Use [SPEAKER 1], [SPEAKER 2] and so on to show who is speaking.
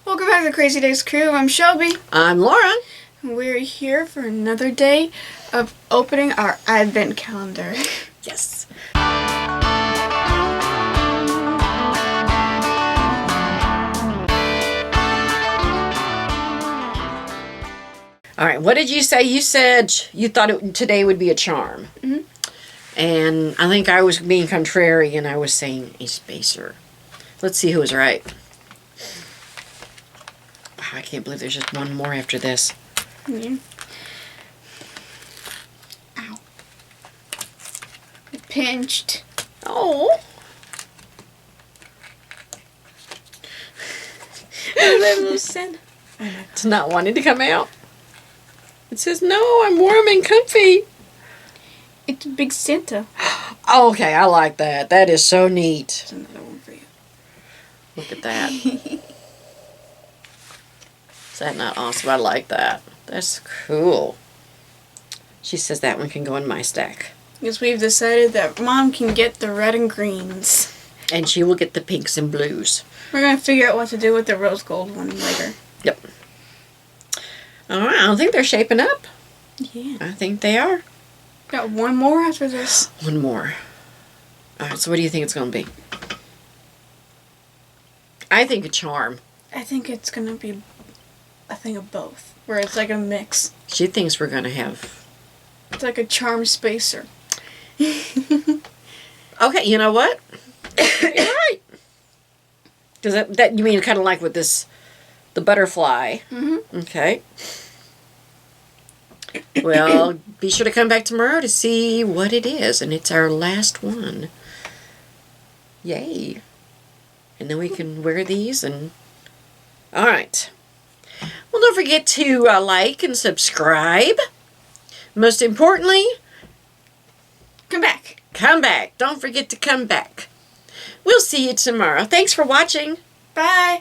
[SPEAKER 1] Welcome back to Crazy Days Crew. I'm Shelby.
[SPEAKER 2] I'm Laura.
[SPEAKER 1] We're here for another day of opening our advent calendar.
[SPEAKER 2] Yes. All right, what did you say? You said you thought today would be a charm.
[SPEAKER 1] Mm-hmm.
[SPEAKER 2] And I think I was being contrary and I was saying a spacer. Let's see who was right. Wow, I can't believe there's just one more after this.
[SPEAKER 1] Yeah. Ow. It pinched.
[SPEAKER 2] Oh. That little sin. It's not wanting to come out. It says, no, I'm warm and comfy.
[SPEAKER 1] It's a big Santa.
[SPEAKER 2] Oh, okay, I like that. That is so neat.
[SPEAKER 1] There's another one for you.
[SPEAKER 2] Look at that. Is that not awesome? I like that. That's cool. She says that one can go in my stack.
[SPEAKER 1] Because we've decided that Mom can get the red and greens.
[SPEAKER 2] And she will get the pinks and blues.
[SPEAKER 1] We're going to figure out what to do with the rose gold one later.
[SPEAKER 2] Yep. All right, I don't think they're shaping up.
[SPEAKER 1] Yeah.
[SPEAKER 2] I think they are.
[SPEAKER 1] Got one more after this.
[SPEAKER 2] One more. All right, so what do you think it's going to be? I think a charm.
[SPEAKER 1] I think it's going to be a thing of both. Where it's like a mix.
[SPEAKER 2] She thinks we're going to have...
[SPEAKER 1] It's like a charm spacer.
[SPEAKER 2] Okay, you know what? You're right. Because that you mean kind of like with this, the butterfly.
[SPEAKER 1] Mm-hmm.
[SPEAKER 2] Okay. Well, be sure to come back tomorrow to see what it is. And it's our last one. Yay. And then we can wear these and... All right. Well, don't forget to like and subscribe. Most importantly...
[SPEAKER 1] Come back.
[SPEAKER 2] Come back. Don't forget to come back. We'll see you tomorrow. Thanks for watching.
[SPEAKER 1] Bye.